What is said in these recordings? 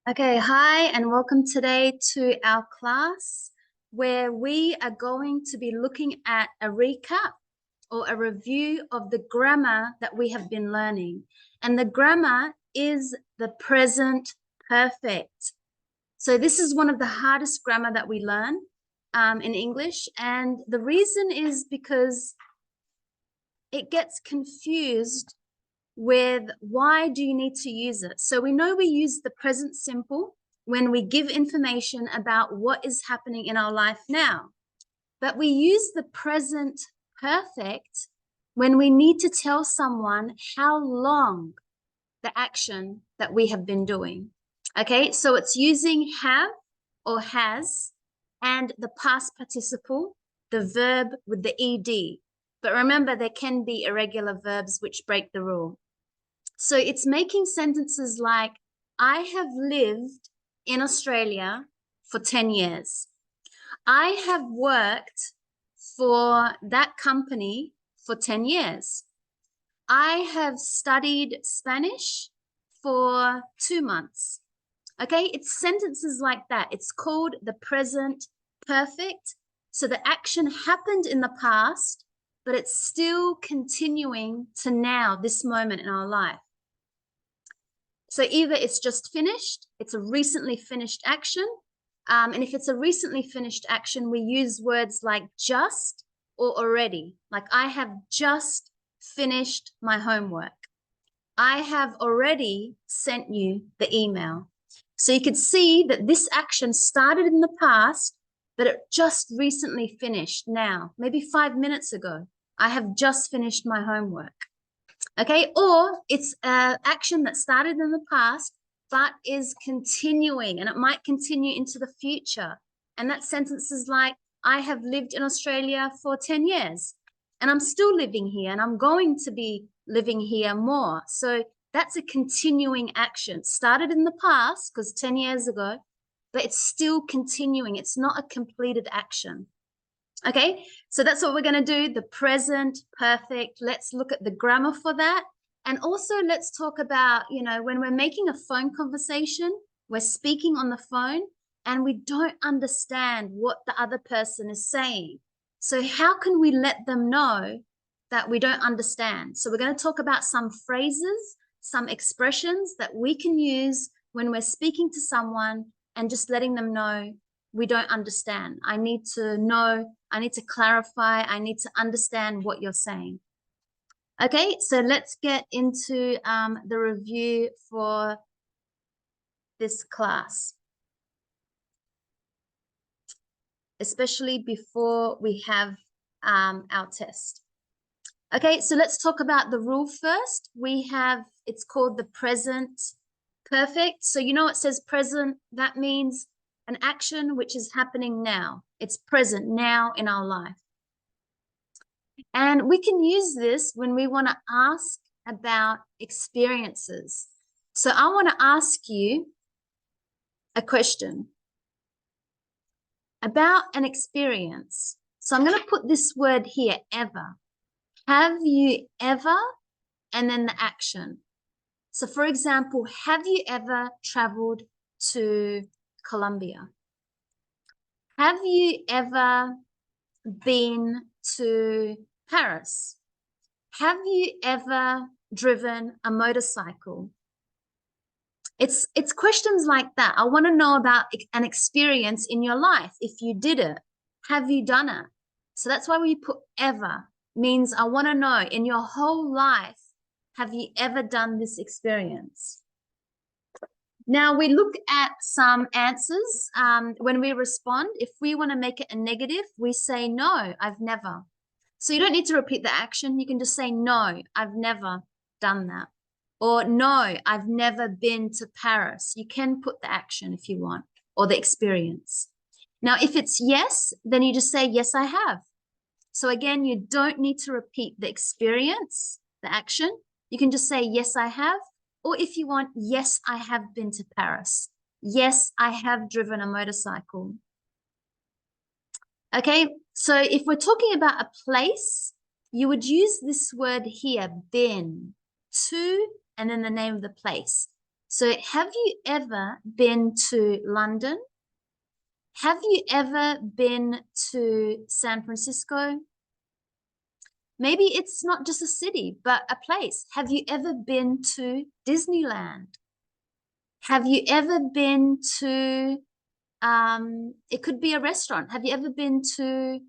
Okay, hi, and welcome today to our class where we are going to be looking at a recap or a review of the grammar that we have been learning. And the grammar is the present perfect. So this is one of the hardest grammar that we learn in English. And the reason is because it gets confused with why do you need to use it? So we know we use the present simple when we give information about what is happening in our life now. But we use the present perfect when we need to tell someone how long the action that we have been doing. Okay, so it's using have or has and the past participle, the verb with the ed. But remember, there can be irregular verbs which break the rule. So it's making sentences like, I have lived in Australia for 10 years. I have worked for that company for 10 years. I have studied Spanish for 2 months. Okay, it's sentences like that. It's called the present perfect. So the action happened in the past, but it's still continuing to now, this moment in our life. So either it's just finished, it's a recently finished action. And if it's a recently finished action, we use words like just or already. Like I have just finished my homework. I have already sent you the email. So you could see that this action started in the past, but it just recently finished now, maybe 5 minutes ago. I have just finished my homework. Okay, or it's an action that started in the past, but is continuing, and it might continue into the future. And that sentence is like, I have lived in Australia for 10 years, and I'm still living here, and I'm going to be living here more. So that's a continuing action. Started in the past, because 10 years ago, but it's still continuing. It's not a completed action. Okay, so that's what we're going to do, the present perfect. Let's look at the grammar for that. And also let's talk about, when we're making a phone conversation, we're speaking on the phone and we don't understand what the other person is saying. So how can we let them know that we don't understand? So we're going to talk about some phrases, some expressions that we can use when we're speaking to someone and just letting them know we don't understand. I need to know, I need to clarify, I need to understand what you're saying. Okay, so let's get into the review for this class, especially before we have our test. Okay, so let's talk about the rule first. It's called the present perfect. So it says present, that means an action which is happening now. It's present now in our life. And we can use this when we want to ask about experiences. So I want to ask you a question about an experience. So I'm going to put this word here, ever. Have you ever, and then the action. So for example, have you ever traveled to Colombia? Have you ever been to Paris? Have you ever driven a motorcycle? It's questions like that. I want to know about an experience in your life. If you did it, have you done it? So that's why we put ever, means I want to know in your whole life, have you ever done this experience? Now we look at some answers. When we respond, if we want to make it a negative, we say, no, I've never. So you don't need to repeat the action. You can just say, no, I've never done that. Or no, I've never been to Paris. You can put the action if you want, or the experience. Now, if it's yes, then you just say, yes, I have. So again, you don't need to repeat the experience, the action. You can just say, yes, I have. Or if you want, yes, I have been to Paris. Yes, I have driven a motorcycle. Okay, so if we're talking about a place, you would use this word here, been, to, and then the name of the place. So have you ever been to London? Have you ever been to San Francisco? Maybe it's not just a city, but a place. Have you ever been to Disneyland? Have you ever been to, it could be a restaurant. Have you ever been to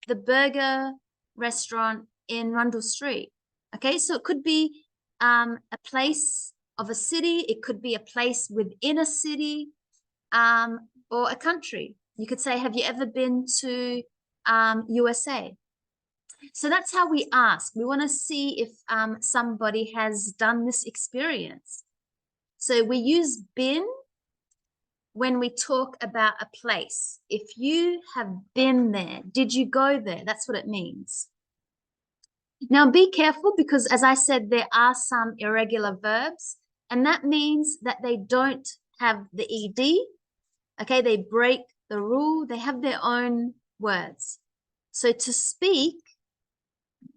the burger restaurant in Rundle Street? Okay, so it could be a place of a city. It could be a place within a city, or a country. You could say, have you ever been to USA? So that's how we ask. We want to see if somebody has done this experience. So we use been when we talk about a place. If you have been there, did you go there? That's what it means. Now be careful because, as I said, there are some irregular verbs, and that means that they don't have the ed. Okay, they break the rule. They have their own words. So to speak,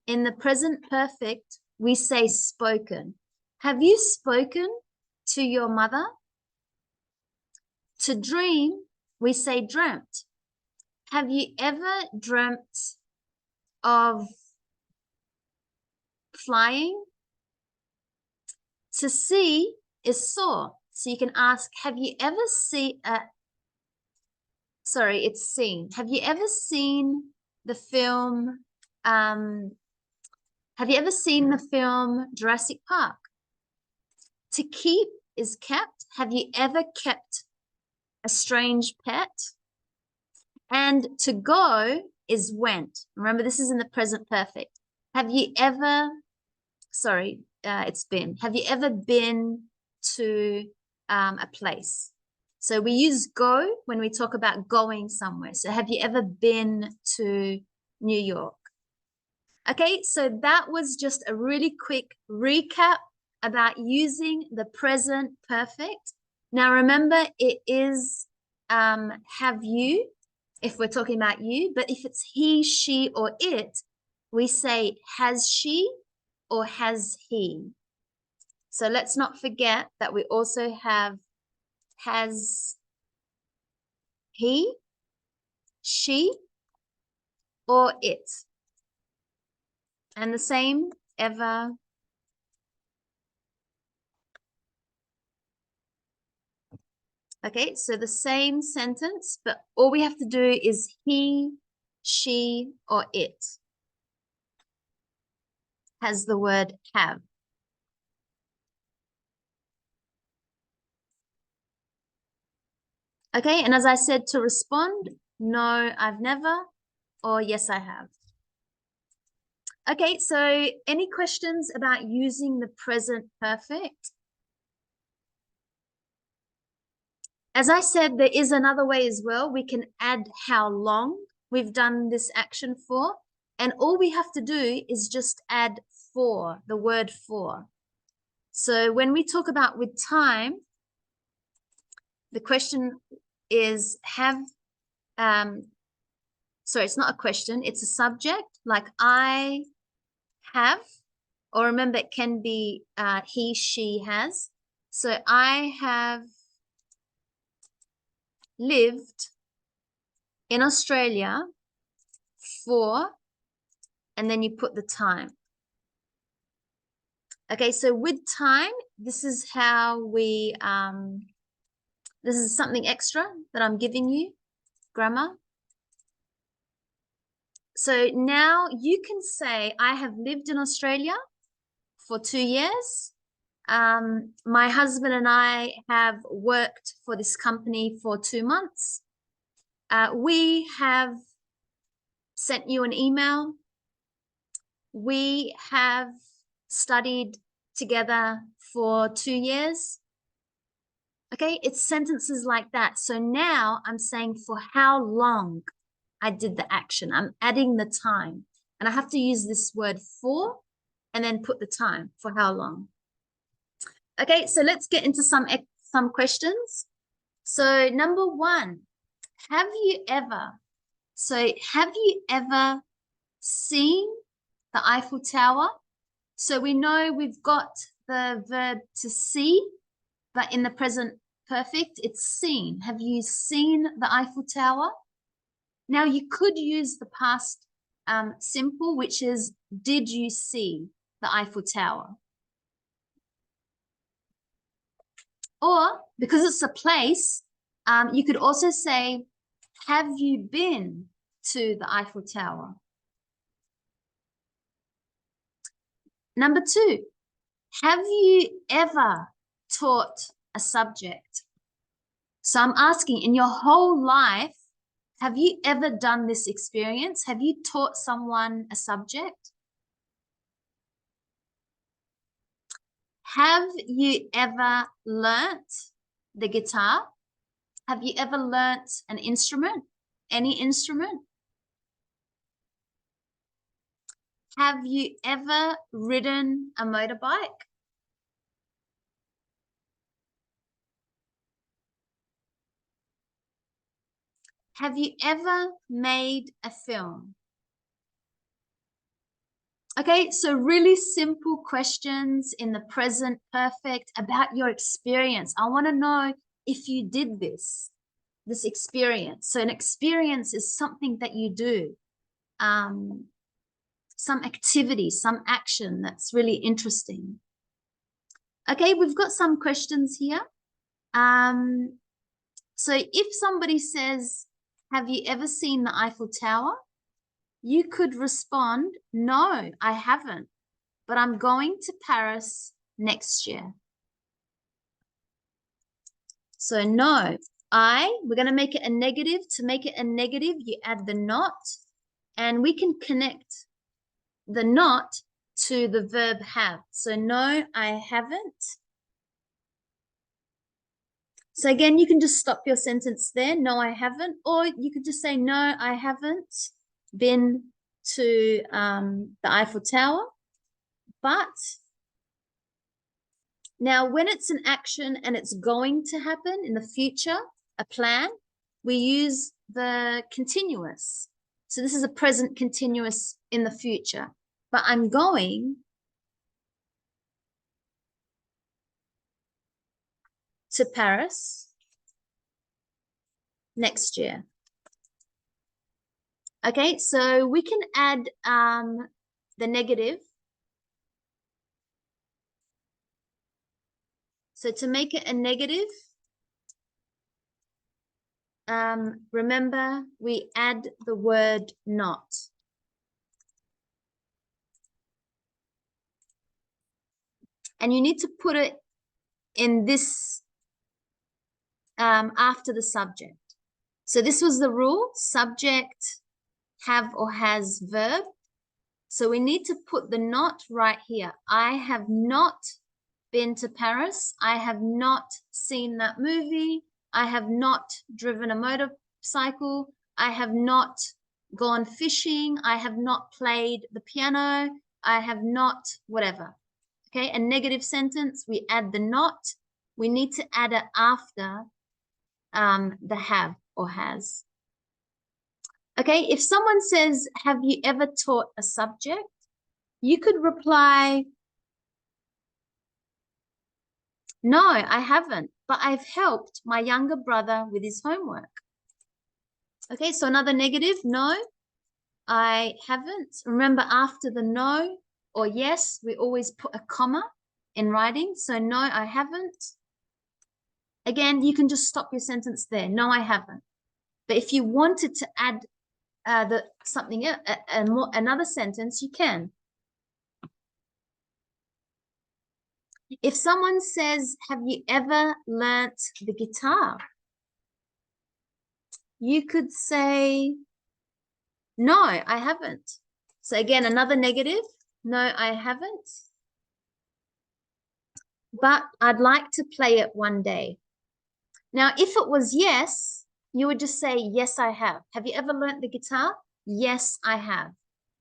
in the present perfect, we say spoken. Have you spoken to your mother? To dream, we say dreamt. Have you ever dreamt of flying? To see is saw. So you can ask, have you ever seen, it's seen. Have you ever seen the film, Jurassic Park? To keep is kept. Have you ever kept a strange pet? And to go is went. Remember, this is in the present perfect. Have you ever, it's been. Have you ever been to a place? So we use go when we talk about going somewhere. So have you ever been to New York? Okay, so that was just a really quick recap about using the present perfect. Now remember, it is have you, if we're talking about you, but if it's he, she, or it, we say has she or has he. So let's not forget that we also have has he, she, or it. And the same ever. Okay, so the same sentence, but all we have to do is he, she, or it has the word have. Okay, and as I said, to respond, no, I've never, or yes, I have. Okay, so any questions about using the present perfect? As I said, there is another way as well. We can add how long we've done this action for, and all we have to do is just add for, the word for. So when we talk about with time, the question is it's not a question, it's a subject, like I have, or remember it can be he, she has. So I have lived in Australia for, and then you put the time. Okay, so with time, this is how we, this is something extra that I'm giving you, grammar. So now you can say, I have lived in Australia for 2 years. My husband and I have worked for this company for 2 months. We have sent you an email. We have studied together for 2 years. Okay, it's sentences like that. So now I'm saying for how long I did the action. I'm adding the time. And I have to use this word for and then put the time for how long. Okay, so let's get into some questions. So number 1, have you ever seen the Eiffel Tower? So we know we've got the verb to see. But in the present perfect, it's seen. Have you seen the Eiffel Tower? Now you could use the past simple, which is, did you see the Eiffel Tower? Or because it's a place, you could also say, have you been to the Eiffel Tower? Number 2, have you ever taught a subject? So I'm asking, in your whole life, have you ever done this experience? Have you taught someone a subject? Have you ever learnt the guitar? Have you ever learnt an instrument? Any instrument? Have you ever ridden a motorbike? Have you ever made a film? Okay, so really simple questions in the present perfect about your experience. I want to know if you did this experience. So an experience is something that you do, some activity, some action that's really interesting. Okay, we've got some questions here. So if somebody says, have you ever seen the Eiffel Tower? You could respond, no, I haven't, but I'm going to Paris next year. So no, we're going to make it a negative. To make it a negative, you add the not, and we can connect the not to the verb have. So no, I haven't. So again, you can just stop your sentence there. No, I haven't. Or you could just say, no, I haven't been to the Eiffel Tower. But now when it's an action and it's going to happen in the future, a plan, we use the continuous. So this is a present continuous in the future. But I'm going to Paris next year. Okay, so we can add the negative. So to make it a negative, remember we add the word not. And you need to put it in this after the subject. So this was the rule, subject, have or has verb. So we need to put the not right here. I have not been to Paris. I have not seen that movie. I have not driven a motorcycle. I have not gone fishing. I have not played the piano. I have not whatever. Okay, a negative sentence, we add the not. We need to add it after the have or has. Okay, if someone says, have you ever taught a subject? You could reply, no, I haven't, but I've helped my younger brother with his homework. Okay, so another negative, no, I haven't. Remember, after the no or yes, we always put a comma in writing. So no, I haven't. Again, you can just stop your sentence there. No, I haven't. But if you wanted to add another sentence, you can. If someone says, have you ever learnt the guitar? You could say, no, I haven't. So again, another negative. No, I haven't. But I'd like to play it one day. Now, if it was yes, you would just say, yes, I have. Have you ever learnt the guitar? Yes, I have.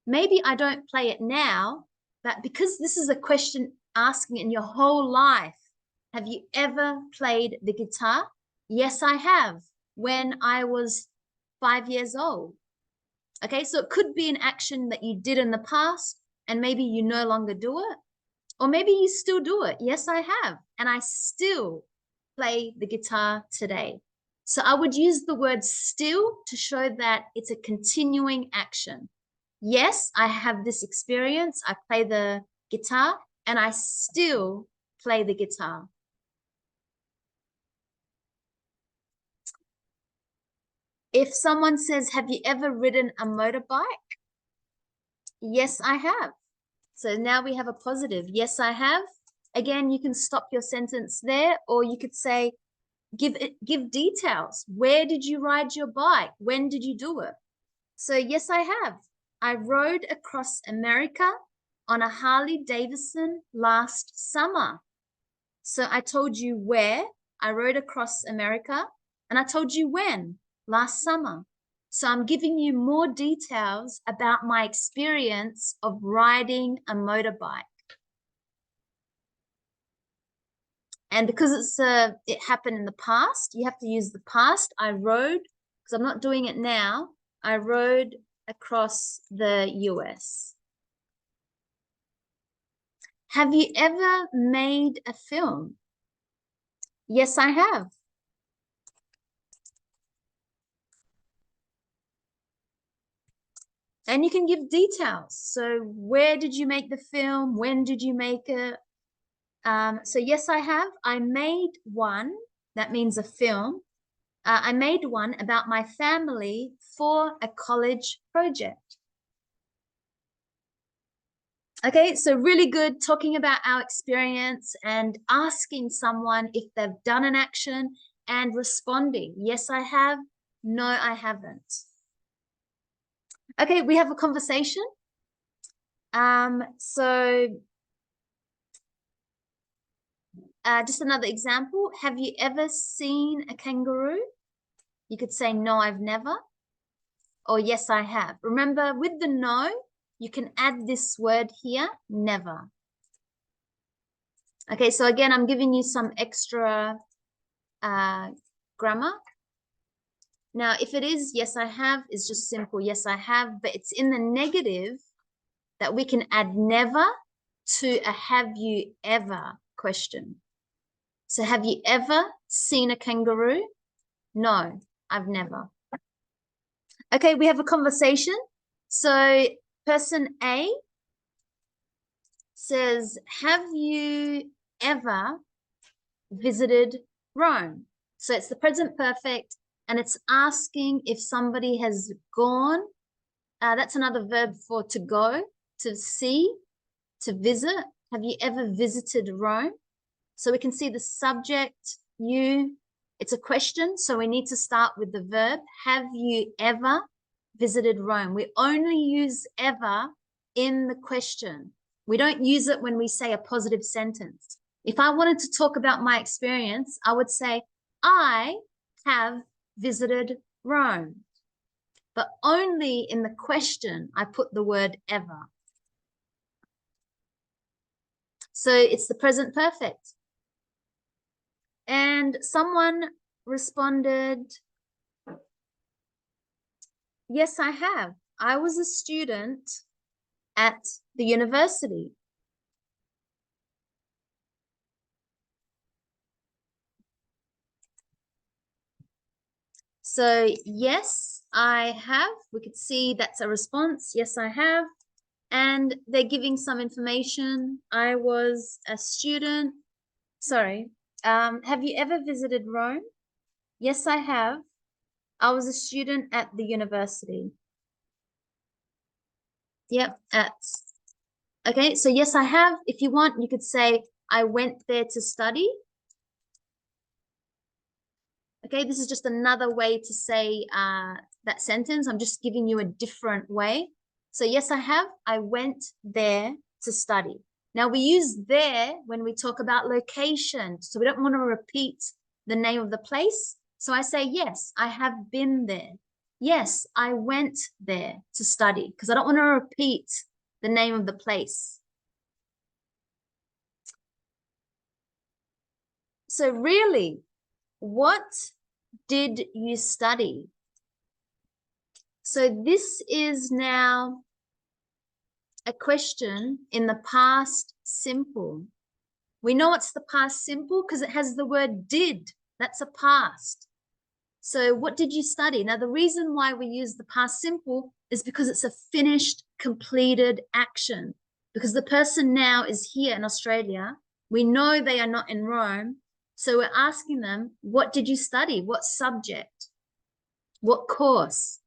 Maybe I don't play it now, but because this is a question asking in your whole life, have you ever played the guitar? Yes, I have, when I was 5 years old. Okay, so it could be an action that you did in the past and maybe you no longer do it. Or maybe you still do it. Yes, I have. And I still play the guitar today. So I would use the word still to show that it's a continuing action. Yes, I have this experience. I play the guitar and I still play the guitar. If someone says, have you ever ridden a motorbike? Yes, I have. So now we have a positive. Yes, I have. Again, you can stop your sentence there, or you could say, give details. Where did you ride your bike? When did you do it? So yes, I have. I rode across America on a Harley Davidson last summer. So I told you where I rode across America, and I told you when, last summer. So I'm giving you more details about my experience of riding a motorbike. And because it happened in the past, you have to use the past. I rode, because I'm not doing it now, I rode across the US. Have you ever made a film? Yes, I have. And you can give details. So where did you make the film? When did you make it? So yes, I have. I made one. That means a film. I made one about my family for a college project. Okay, so really good talking about our experience and asking someone if they've done an action and responding. Yes, I have. No, I haven't. Okay, we have a conversation. Just another example. Have you ever seen a kangaroo? You could say, no, I've never. Or yes, I have. Remember, with the no, you can add this word here, never. Okay, so again, I'm giving you some extra grammar. Now, if it is yes, I have, it's just simple, yes, I have, but it's in the negative that we can add never to a have you ever question. So have you ever seen a kangaroo? No, I've never. Okay, we have a conversation. So person A says, have you ever visited Rome? So it's the present perfect, and it's asking if somebody has gone. That's another verb for to go, to see, to visit. Have you ever visited Rome? So we can see the subject, you, it's a question. So we need to start with the verb. Have you ever visited Rome? We only use ever in the question. We don't use it when we say a positive sentence. If I wanted to talk about my experience, I would say, I have visited Rome. But only in the question, I put the word ever. So it's the present perfect. And someone responded, yes, I have. I was a student at the university. So yes, I have. We could see that's a response. Yes, I have. And they're giving some information. I was a student. Sorry. Have you ever visited Rome? Yes, I have. I was a student at the university. Yep, okay, so yes, I have. If you want, you could say, I went there to study. Okay, this is just another way to say that sentence. I'm just giving you a different way. So yes, I have. I went there to study. Now we use there when we talk about location. So we don't want to repeat the name of the place. So I say, yes, I have been there. Yes, I went there to study, because I don't want to repeat the name of the place. So really, what did you study? So this is now a question in the past simple. We know it's the past simple because it has the word did. That's a past. So what did you study? Now, the reason why we use the past simple is because it's a finished, completed action. Because the person now is here in Australia. We know they are not in Rome. So we're asking them, what did you study? What subject? What course?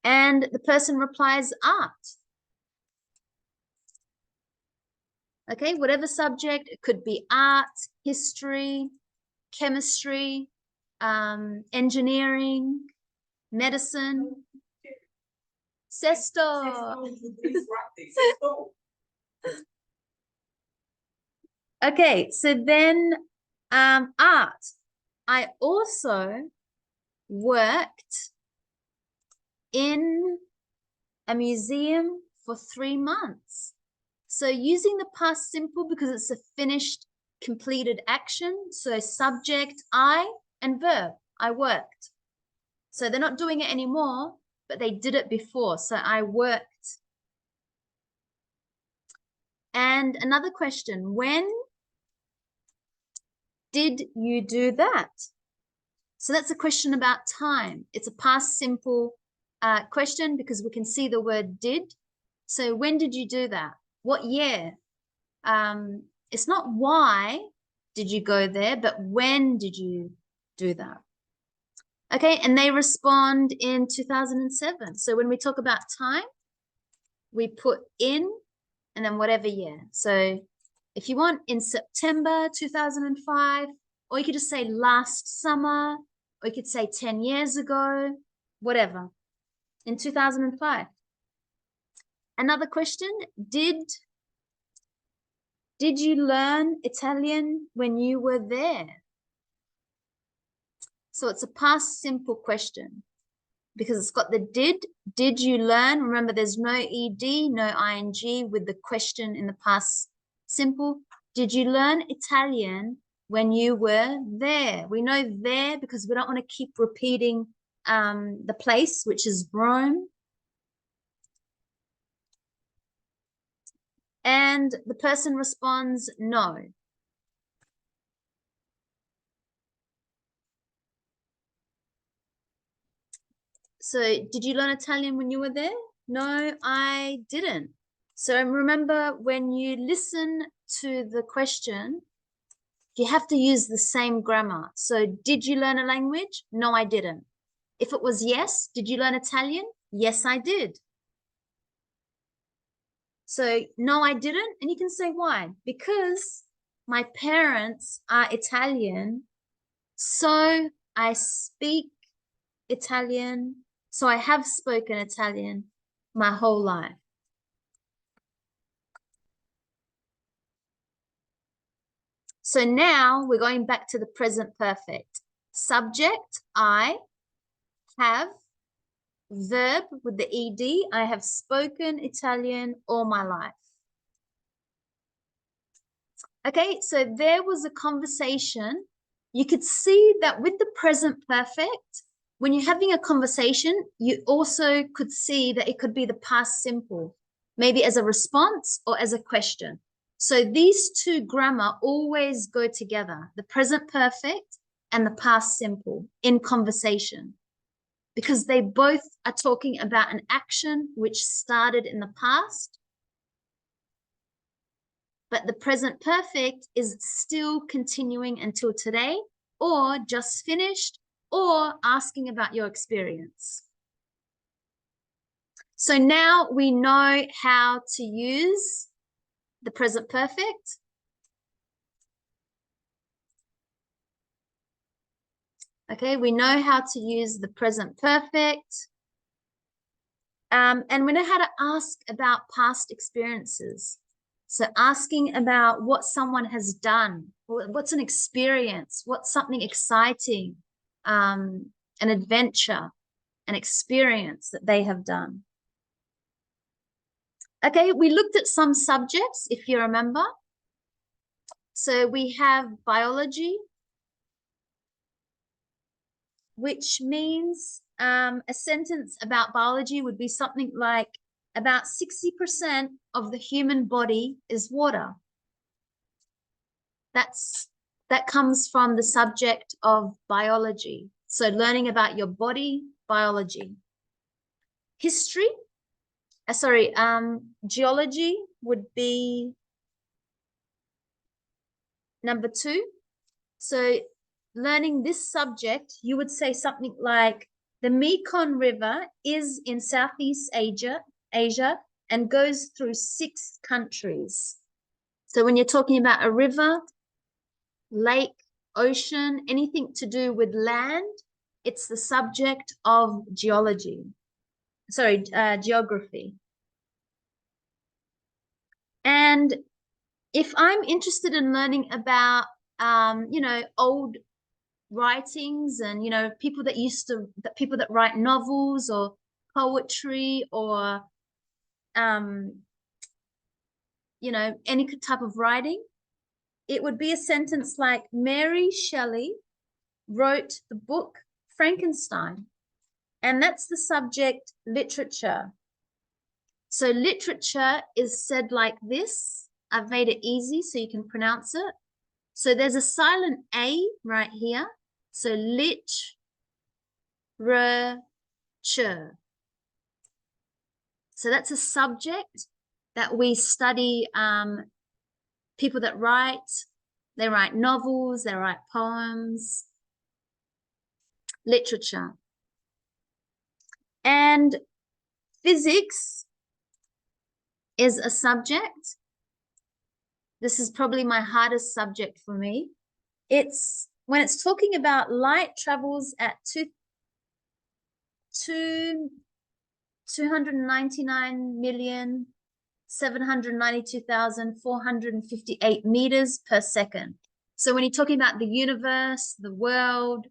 And the person replies, art. Okay, whatever subject, it could be art, history, chemistry, engineering, medicine. Sesto. Okay, so then art. I also worked in a museum for 3 months. So using the past simple because it's a finished, completed action. So subject, I, and verb, I worked. So they're not doing it anymore, but they did it before. So I worked. And another question, when did you do that? So that's a question about time. It's a past simple question because we can see the word did. So when did you do that? What year? It's not why did you go there, but when did you do that? Okay, and they respond in 2007. So when we talk about time, we put in and then whatever year. So if you want, in September 2005, or you could just say last summer, or you could say 10 years ago, whatever, in 2005. Another question, did you learn Italian when you were there? So it's a past simple question because it's got the did. Did you learn? Remember, there's no ed, no ing with the question in the past simple. Did you learn Italian when you were there? We know there because we don't want to keep repeating the place, which is Rome. And the person responds, no. So did you learn Italian when you were there? No, I didn't. So remember, when you listen to the question, you have to use the same grammar. So did you learn a language? No, I didn't. If it was yes, did you learn Italian? Yes, I did. So no, I didn't. And you can say why? Because my parents are Italian, so I speak Italian. So I have spoken Italian my whole life. So now we're going back to the present perfect. Subject, I have. Verb with the ed, I have spoken Italian all my life. Okay, so there was a conversation. You could see that with the present perfect, when you're having a conversation, you also could see that it could be the past simple, maybe as a response or as a question. So these two grammar always go together, the present perfect and the past simple in conversation, because they both are talking about an action which started in the past, but the present perfect is still continuing until today, or just finished, or asking about your experience. So now we know how to use the present perfect. Okay, we know how to use the present perfect. And we know how to ask about past experiences. So asking about what someone has done, what's an experience, what's something exciting, an adventure, an experience that they have done. Okay, we looked at some subjects, if you remember. So we have biology, which means a sentence about biology would be something like, about 60% of the human body is water. That comes from the subject of biology. So learning about your body, biology. History, geology would be number 2. So learning this subject, you would say something like, the Mekong River is in Southeast Asia and goes through 6 countries. So when you're talking about a river, lake, ocean, anything to do with land, it's the subject of geography. And if I'm interested in learning about, old writings and, people that write novels or poetry or, any type of writing, it would be a sentence like, Mary Shelley wrote the book Frankenstein. And that's the subject, literature. So literature is said like this. I've made it easy so you can pronounce it. So there's a silent A right here. So literature. So that's a subject that we study, people that they write novels, they write poems, literature. And physics is a subject. This is probably my hardest subject for me. It's when it's talking about light travels at 299,792,458 meters per second. So when you're talking about the universe, the world,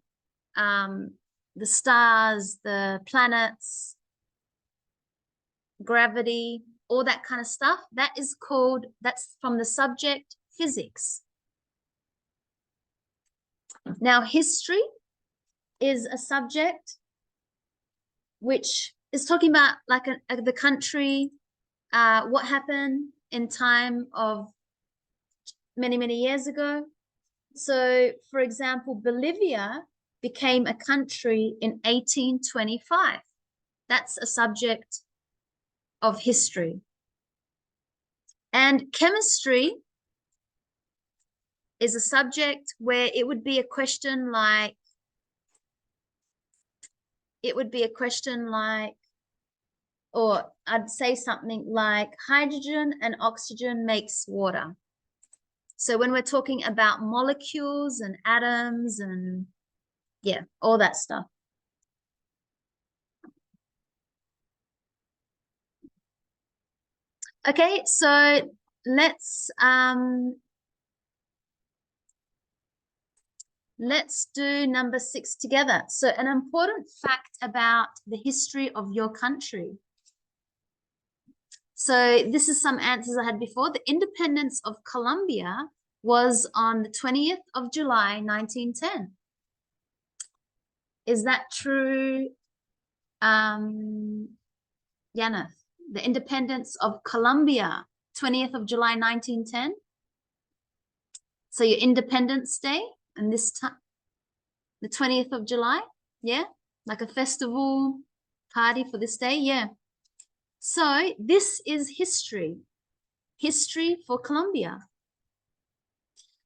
the stars, the planets, gravity, all that kind of stuff, that's from the subject physics. Now, history is a subject which is talking about like the country, what happened in time of many, many years ago. So, for example, Bolivia became a country in 1825. That's a subject of history. And chemistry is a subject where it would be a question like, or I'd say something like, hydrogen and oxygen makes water. So when we're talking about molecules and atoms and all that stuff. Okay, so let's do number 6 together. So an important fact about the history of your country. So this is some answers I had before. The independence of Colombia was on the 20th of July, 1910. Is that true, Yaneth? The independence of Colombia, 20th of July, 1910. So your Independence Day and this time, the 20th of July, yeah? Like a festival party for this day, yeah. So this is history for Colombia.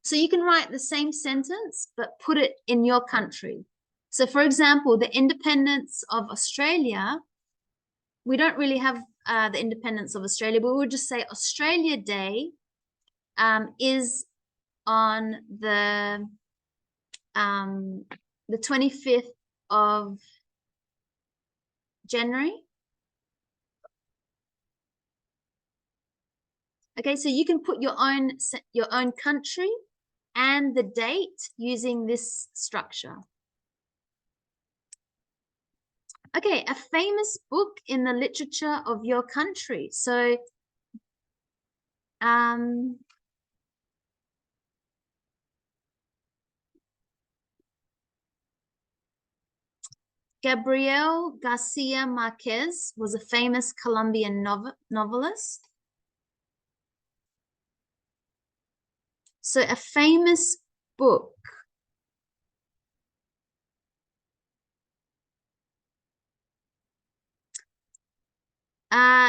So you can write the same sentence, but put it in your country. So for example, the independence of Australia, we don't really have the independence of Australia, but we'll just say Australia Day is on the 25th of January. Okay, so you can put your own country and the date using this structure. Okay, a famous book in the literature of your country. So Gabriel Garcia Marquez was a famous Colombian novelist. So a famous book.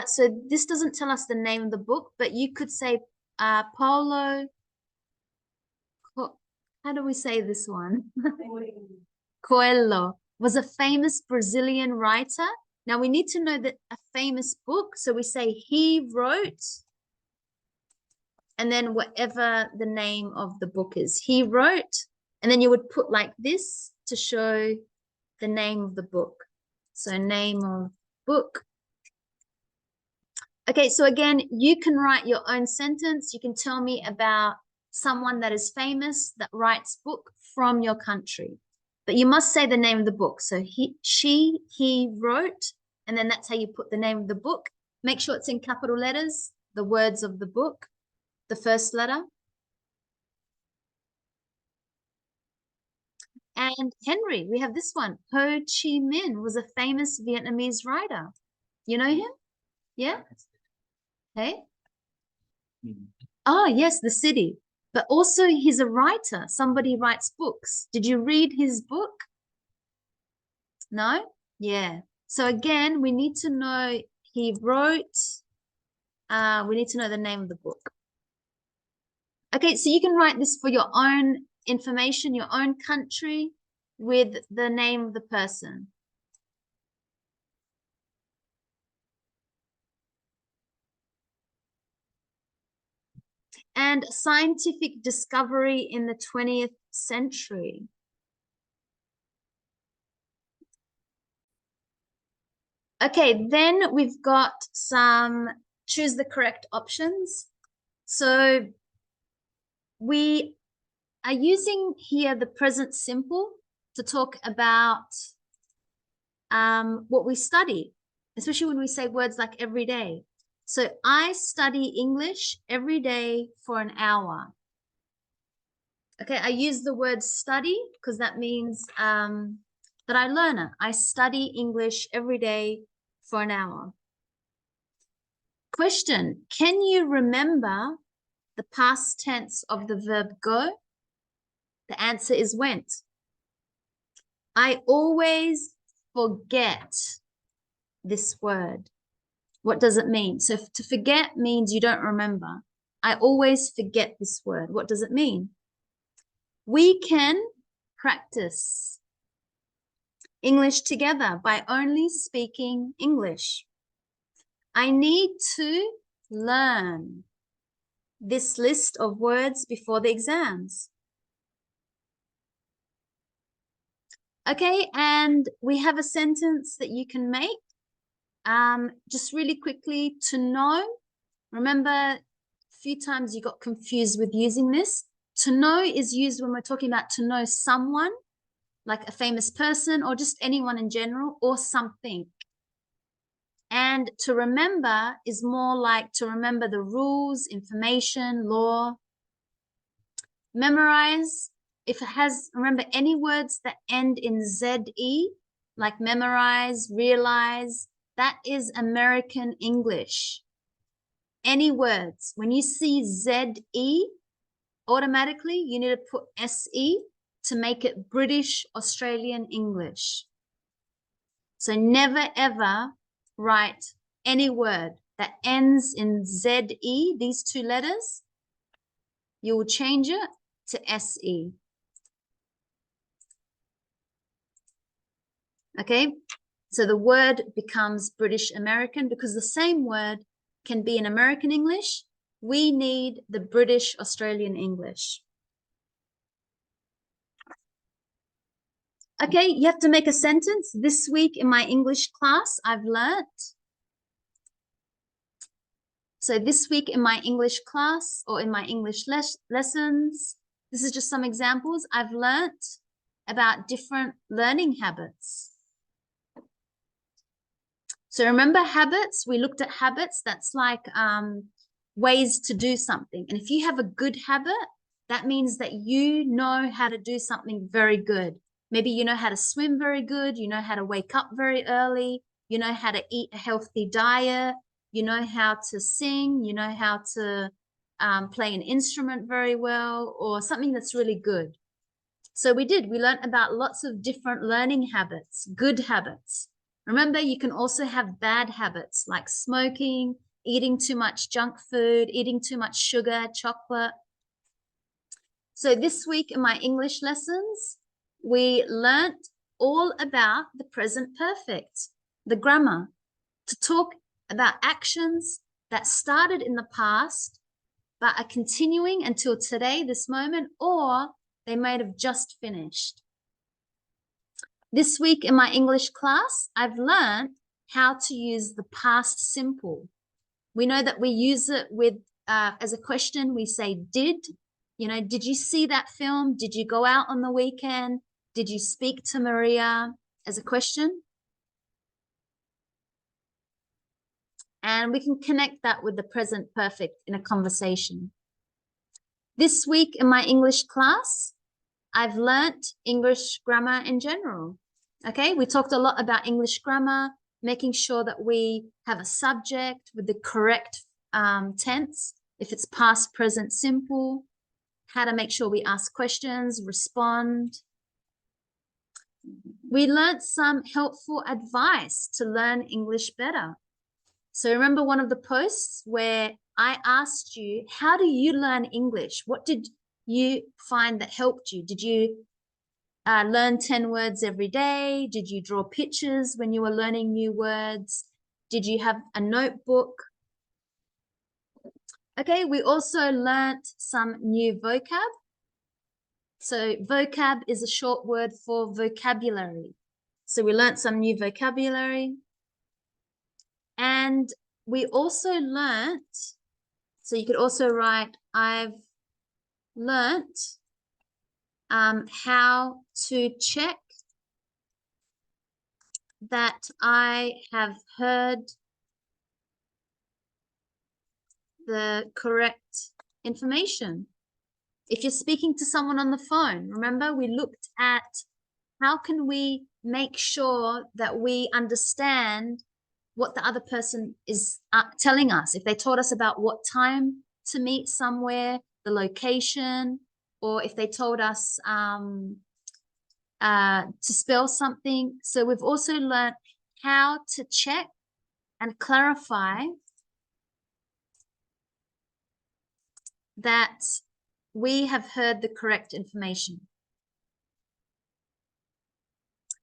So this doesn't tell us the name of the book, but you could say Paulo. How do we say this one? Coelho was a famous Brazilian writer. Now we need to know that a famous book. So we say he wrote, and then whatever the name of the book is, he wrote, and then you would put like this to show the name of the book. So name of book. Okay, so again, you can write your own sentence. You can tell me about someone that is famous that writes book from your country. But you must say the name of the book. So he wrote, and then that's how you put the name of the book. Make sure it's in capital letters, the words of the book, the first letter. And Henry, we have this one. Ho Chi Minh was a famous Vietnamese writer. You know him? Yeah? Hey? Oh, yes, the city. But also he's a writer. Somebody writes books. Did you read his book? No? Yeah. So again, we need to know he wrote. We need to know the name of the book. Okay, so you can write this for your own information, your own country, with the name of the person. And scientific discovery in the 20th century. Okay, then we've got some choose the correct options. So we are using here the present simple to talk about what we study, especially when we say words like every day. So I study English every day for an hour. Okay, I use the word study because that means that I learn it. I study English every day for an hour. Question, can you remember the past tense of the verb go? The answer is went. I always forget this word. What does it mean? So to forget means you don't remember. I always forget this word. What does it mean? We can practice English together by only speaking English. I need to learn this list of words before the exams. Okay, and we have a sentence that you can make. Just really quickly, to know. Remember, a few times you got confused with using this. To know is used when we're talking about to know someone, like a famous person or just anyone in general, or something. And to remember is more like to remember the rules, information, law. Memorize, if it has, remember any words that end in ZE, like memorize, realize, that is American English. Any words, when you see ZE, automatically you need to put SE to make it British Australian English. So never ever write any word that ends in ZE, these two letters. You will change it to SE. Okay, so the word becomes British American because the same word can be in American English. We need the British Australian English. Okay, you have to make a sentence. This week in my English class, I've learnt. So this week in my English class or in my English lessons, this is just some examples. I've learnt about different learning habits. So remember habits, we looked at habits. That's like ways to do something. And if you have a good habit, that means that you know how to do something very good. Maybe you know how to swim very good. You know how to wake up very early. You know how to eat a healthy diet. You know how to sing. You know how to play an instrument very well, or something that's really good. So we learned about lots of different learning habits, good habits. Remember, you can also have bad habits like smoking, eating too much junk food, eating too much sugar, chocolate. So this week in my English lessons, we learnt all about the present perfect, the grammar, to talk about actions that started in the past but are continuing until today, this moment, or they might have just finished. This week in my English class, I've learned how to use the past simple. We know that we use it with, as a question, we say did. You know, did you see that film? Did you go out on the weekend? Did you speak to Maria? As a question. And we can connect that with the present perfect in a conversation. This week in my English class, I've learnt English grammar in general. Okay, we talked a lot about English grammar, making sure that we have a subject with the correct tense, if it's past, present, simple, how to make sure we ask questions, respond. We learnt some helpful advice to learn English better. So remember one of the posts where I asked you, how do you learn English? What did you find that helped you? Did you learn 10 words every day? Did you draw pictures when you were learning new words? Did you have a notebook? Okay, we also learnt some new vocab. So vocab is a short word for vocabulary. So we learnt some new vocabulary. And we also learnt, so you could also write, I've learnt how to check that I have heard the correct information. If you're speaking to someone on the phone, remember we looked at how can we make sure that we understand what the other person is telling us. If they told us about what time to meet somewhere, the location, or if they told us to spell something. So we've also learned how to check and clarify that we have heard the correct information.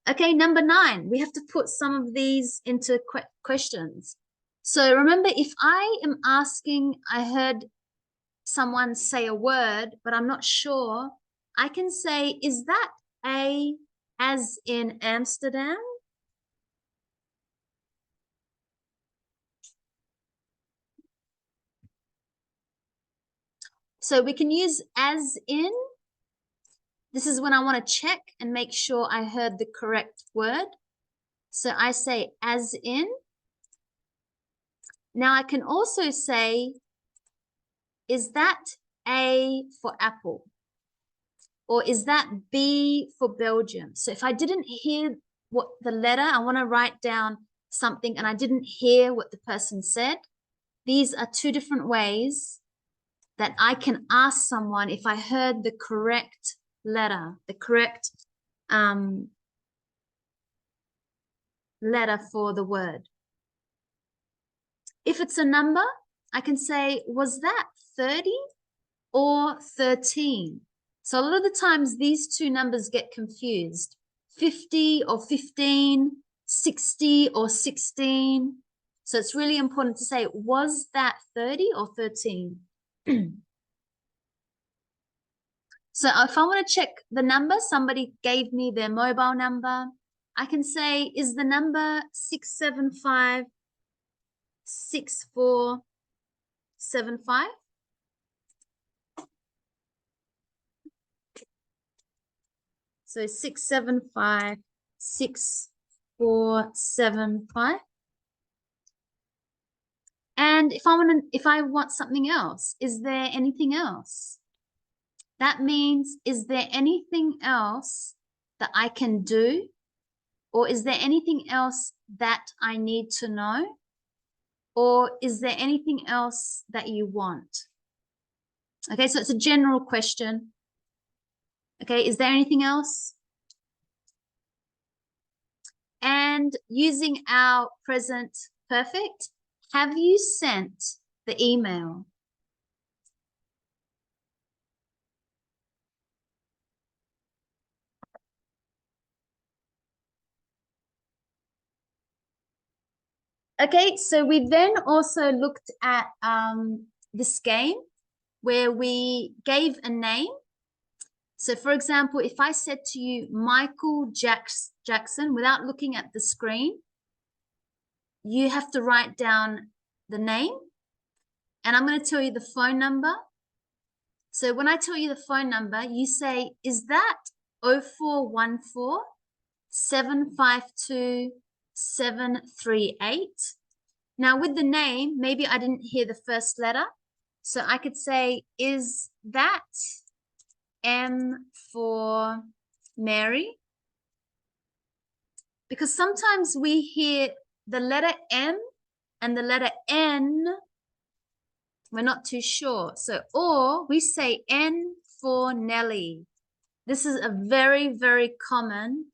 Okay, number 9, we have to put some of these into questions. So remember, if I am asking, I heard someone say a word, but I'm not sure, I can say, is that A as in Amsterdam? So we can use as in. This is when I want to check and make sure I heard the correct word. So I say as in. Now I can also say, is that A for apple? Or is that B for Belgium? So if I didn't hear what the letter, I want to write down something and I didn't hear what the person said. These are 2 different ways that I can ask someone if I heard the correct letter, the correct letter for the word. If it's a number, I can say, was that 30 or 13? So a lot of the times these 2 numbers get confused. 50 or 15, 60 or 16. So it's really important to say, was that 30 or 13? So if I want to check the number, somebody gave me their mobile number, I can say, is the number 675 6475? So 675 6475. And if I want something else, is there anything else? That means, is there anything else that I can do? Or is there anything else that I need to know? Or is there anything else that you want? Okay, so it's a general question. Okay, is there anything else? And using our present perfect, have you sent the email? Okay, so we then also looked at this game where we gave a name. So for example, if I said to you, Michael Jackson, without looking at the screen, you have to write down the name. And I'm going to tell you the phone number. So when I tell you the phone number, you say, is that 0414 752 738? Now with the name, maybe I didn't hear the first letter. So I could say, is that M for Mary? Because sometimes we hear the letter M and the letter N, we're not too sure. So, or we say N for Nelly. This is a very, very common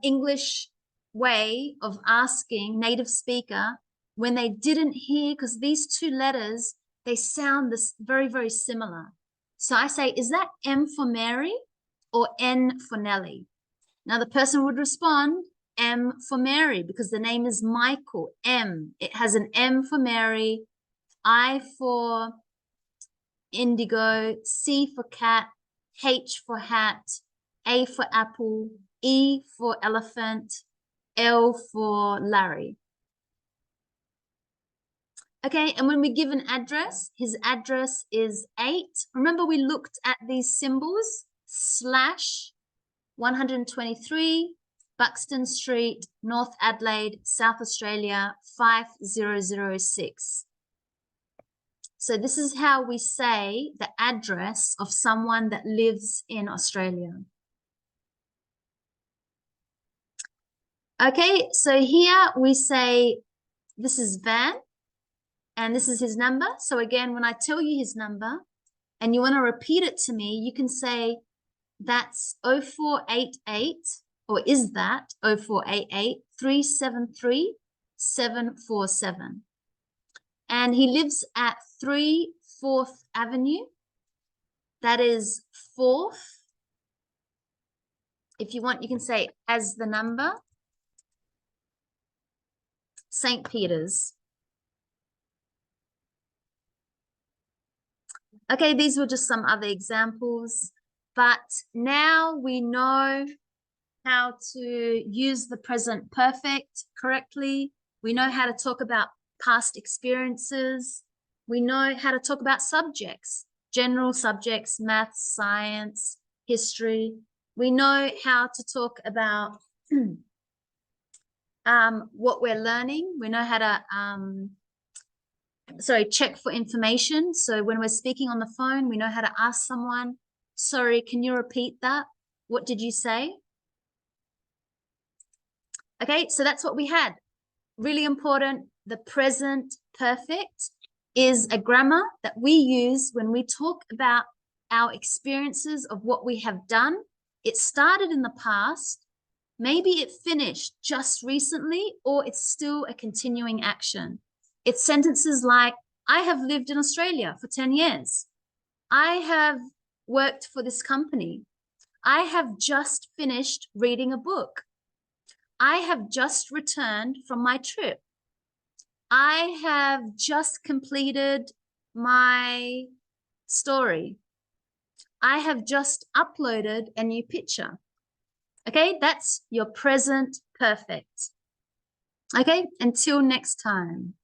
English way of asking native speaker when they didn't hear, because these two letters, they sound this very, very similar. So I say, is that M for Mary or N for Nelly? Now the person would respond, M for Mary, because the name is Michael, M. It has an M for Mary, I for indigo, C for cat, H for hat, A for apple, E for elephant, L for Larry. Okay, and when we give an address, his address is 8. Remember we looked at these symbols, slash 123 Buxton Street, North Adelaide, South Australia, 5006. So this is how we say the address of someone that lives in Australia. Okay, so here we say, this is Van, and this is his number. So again, when I tell you his number, and you want to repeat it to me, you can say, that's 0488, or is that 0488 373 747. And he lives at 3 4th Avenue. That is 4th. If you want, you can say as the number. St. Peter's. Okay, these were just some other examples, but now we know how to use the present perfect correctly. We know how to talk about past experiences. We know how to talk about subjects, general subjects, maths, science, history. We know how to talk about what we're learning. We know how to check for information. So when we're speaking on the phone, we know how to ask someone, sorry, can you repeat that? What did you say? Okay, so that's what we had. Really important. The present perfect is a grammar that we use when we talk about our experiences of what we have done. It started in the past. Maybe it finished just recently, or it's still a continuing action. It's sentences like, I have lived in Australia for 10 years. I have worked for this company. I have just finished reading a book. I have just returned from my trip. I have just completed my story. I have just uploaded a new picture. Okay, that's your present perfect. Okay, until next time.